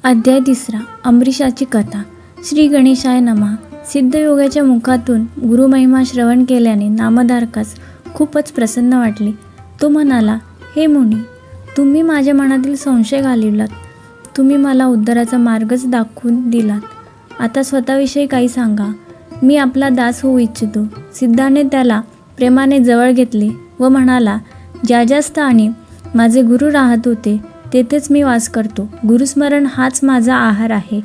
अध्याय 3. अमरीशाची कथा. श्री गणेशाय नमः. सिद्धयोगाच्या मुखातून गुरुमहिमा श्रवण केल्याने नामधारकास खूपच प्रसन्न वाटले. तो म्हणाला, हे मुनी, तुम्ही माझ्या मनातील संशय घालविलात. तुम्ही मला उद्धाराचा मार्गच दाखवून दिलात. आता स्वतःविषयी काही सांगा. मी आपला दास होऊ इच्छितो. सिद्धाने त्याला प्रेमाने जवळ घेतले व म्हणाला, ज्या ज्या स्थानी माझे गुरु राहत होते तेथेच मी वास करतो. गुरुस्मरण हाच माझा आहार आहे.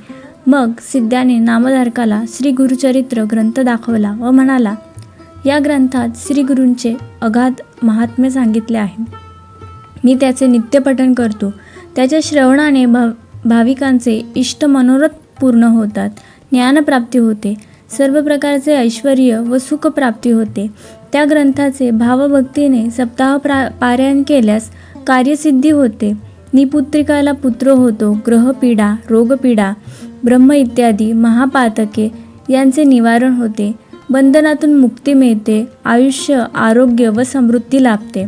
मग सिद्धाने नामधारकाला श्री गुरुचरित्र ग्रंथ दाखवला व म्हणाला, या ग्रंथात श्री गुरूंचे अगाध महात्म्य सांगितले आहे. मी त्याचे नित्यपठण करतो. त्याच्या श्रवणाने भाविकांचे इष्ट मनोरथ पूर्ण होतात. ज्ञानप्राप्ती होते. सर्व प्रकारचे ऐश्वर्य व सुखप्राप्ती होते. त्या ग्रंथाचे भावभक्तीने सप्ताह पारायण केल्यास कार्यसिद्धी होते. निपुत्रिकाला पुत्र होतो. ग्रहपीडा, रोगपीडा, ब्रह्म इत्यादी महापातके यांचे निवारण होते. बंधनातून मुक्ती मिळते. आयुष्य, आरोग्य व समृद्धी लाभते.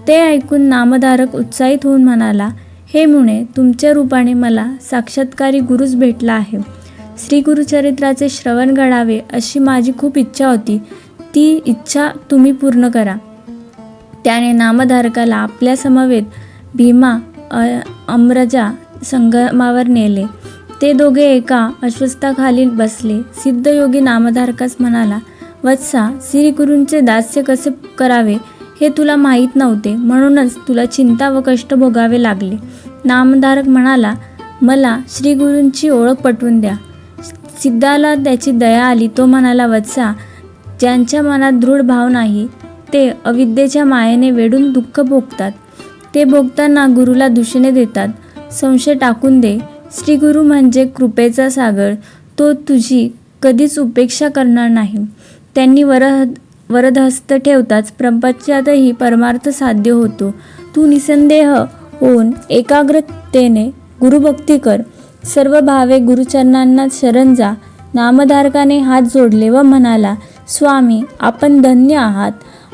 ते ऐकून नामधारक उत्साहित होऊन म्हणाला, हे मुने, तुमच्या रूपाने मला साक्षात्कारी गुरुच भेटला आहे. श्री गुरुचरित्राचे श्रवण घडावे अशी माझी खूप इच्छा होती. ती इच्छा तुम्ही पूर्ण करा. त्याने नामधारकाला आपल्या समवेत भीमा अमरजा संगमावर नेले. ते दोघे एका अश्वत्थाखाली बसले. सिद्धयोगी नामधारकास म्हणाला, वत्सा, श्री गुरूंचे दास्य कसे करावे हे तुला माहीत नव्हते, म्हणूनच तुला चिंता व कष्ट भोगावे लागले. नामधारक म्हणाला, मला श्री गुरूंची ओळख पटवून द्या. सिद्धाला त्याची दया आली. तो म्हणाला, वत्सा, ज्यांच्या मनात दृढ भाव नाही ते अविद्येच्या मायेने वेढून दुःख भोगतात. ते भोगताना गुरुला दूषणे देतात. संशय टाकून दे. श्री गुरु म्हणजे कृपेचा सागर. तो तुझी कधीच उपेक्षा करणार नाही. त्यांनी वरदहस्त ठेवताच प्रपंचातही परमार्थ साध्य होतो. तू निसंदेह होऊन एकाग्रतेने गुरुभक्ती कर. सर्व भावे गुरुचरणांना शरण जा. नामधारकाने हात जोडले व म्हणाला, स्वामी, आपण धन्य आहात.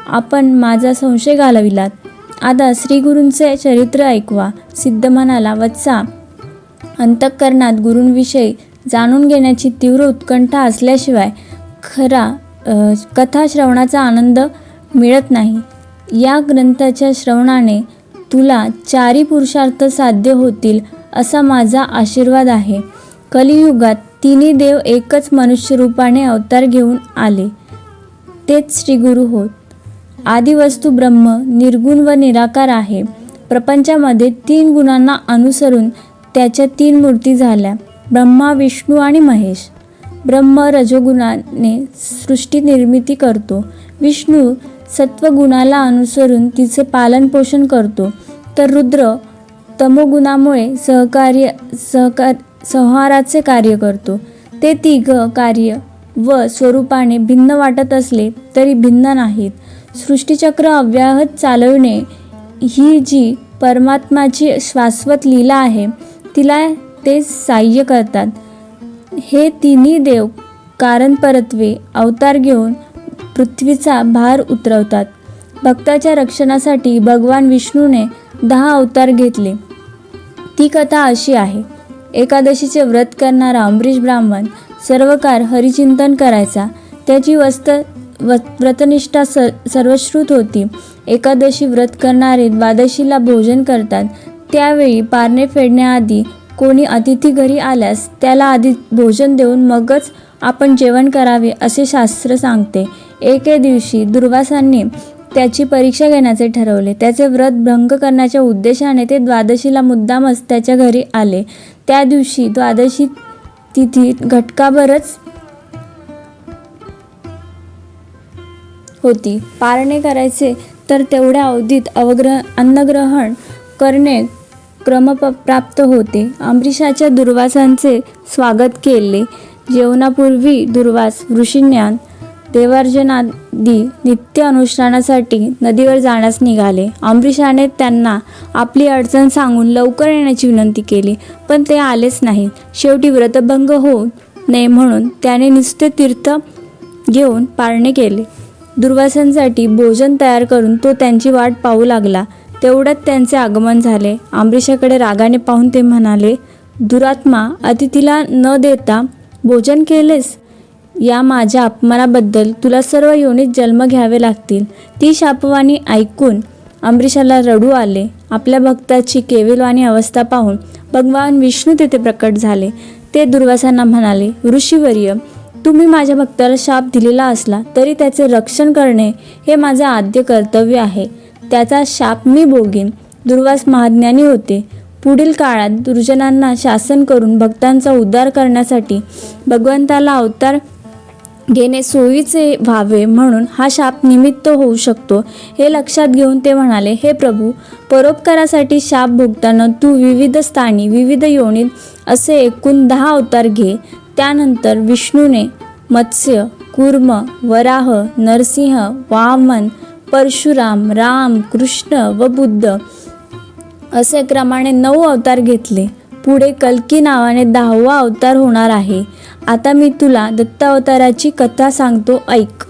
आपण माझा संशय घालविलात. आता श्री गुरूंचे चरित्र ऐकवा. सिद्ध म्हणाला, वत्सा, अंतःकरणात गुरूंविषयी जाणून घेण्याची तीव्र उत्कंठा असल्याशिवाय खरा कथा श्रवणाचा आनंद मिळत नाही. या ग्रंथाच्या श्रवणाने तुला चारी पुरुषार्थ साध्य होतील असा माझा आशीर्वाद आहे. कलियुगात तिन्ही देव एकच मनुष्यरूपाने अवतार घेऊन आले. तेच श्री गुरु होत. आदिवस्तू ब्रह्म निर्गुण व निराकार आहे. प्रपंचामध्ये 3 गुणांना अनुसरून त्याच्या 3 मूर्ती झाल्या, ब्रह्मा, विष्णू आणि महेश. ब्रह्म रजोगुणाने सृष्टी निर्मिती करतो. विष्णू सत्वगुणाला अनुसरून तिचे पालनपोषण करतो. तर रुद्र तमोगुणामुळे संहाराचे कार्य करतो. ते 3 कार्य व स्वरूपाने भिन्न वाटत असले तरी भिन्न नाहीत. सृष्टीचक्र अव्याहत चालविणे ही जी परमात्माची शाश्वत लीला आहे, तिला ते सहाय्य करतात. हे तिन्ही देव कारणपरत्वे अवतार घेऊन पृथ्वीचा भार उतरवतात. भक्ताच्या रक्षणासाठी भगवान विष्णूने 10 अवतार घेतले. ती कथा अशी आहे. एकादशीचे व्रत करणारा अमरीश ब्राह्मण सर्व काळ हरिचिंतन करायचा. त्याची व्रतनिष्ठा सर्वश्रुत होती. एकादशी व्रत करणारे द्वादशीला भोजन करतात. त्यावेळी पारणे फेडण्याआधी कोणी अतिथी घरी आल्यास त्याला आधी भोजन देऊन मगच आपण जेवण करावे असे शास्त्र सांगते. एके दिवशी दुर्वासांनी त्याची परीक्षा घेण्याचे ठरवले. त्याचे व्रत भंग करण्याच्या उद्देशाने ते द्वादशीला मुद्दामच त्याच्या घरी आले. त्या दिवशी द्वादशी तिथी घटकाभरच होती. पारणे करायचे तर तेवढ्या अवधीत अन्नग्रहण करणे क्रमप्राप्त होते. अमरीशाच्या दुर्वासांचे स्वागत केले. जेवणापूर्वी दुर्वास ऋषीज्ञान देवार्चनादी नित्य अनुष्ठानासाठी नदीवर जाण्यास निघाले. अमरीशाने त्यांना आपली अडचण सांगून लवकर येण्याची विनंती केली, पण ते आलेच नाहीत. शेवटी व्रतभंग होऊ नये म्हणून त्याने नुसते तीर्थ घेऊन पारणे केले. दुर्वासांसाठी भोजन तयार करून तो त्यांची वाट पाहू लागला. तेवढ्यात त्यांचे आगमन झाले. अमरीशाकडे रागाने पाहून ते म्हणाले, दुरात्मा अतिथीला न देता भोजन केलेस. या माझ्या अपमानाबद्दल तुला सर्व योनीत जन्म घ्यावे लागतील. ती शापवाणी ऐकून अंबरीशाला रडू आले. आपल्या भक्ताची केविलवाणी अवस्था पाहून भगवान विष्णू तेथे प्रकट झाले. ते दुर्वासांना म्हणाले, ऋषीवर्य, तुम्ही माझ्या भक्ताला शाप दिलेला असला तरी त्याचे रक्षण करणे हे माझे आद्य कर्तव्य आहे. त्याचा शाप मी भोगीन. दुर्वास महाज्ञानी होते. पुढील काळात दुर्जनांना शासन करून भक्तांचा उद्धार करण्यासाठी भगवंताला अवतार घेणे सोयीचे व्हावे म्हणून हा शाप निमित्त होऊ शकतो. हे लक्षात घेऊन ते म्हणाले, हे प्रभू, परोपकारासाठी शाप भोगताना तू विविध स्थानी विविध योनीत असे एकूण 10 अवतार घे. त्यानंतर विष्णूने मत्स्य, कूर्म, वराह, नरसिंह, वामन, परशुराम, राम, कृष्ण व बुद्ध असे क्रमाने 9 अवतार घेतले. पुढे कल्की नावाने 10वा अवतार होणार आहे. आता मी तुला दत्तावताराची कथा सांगतो, ऐक.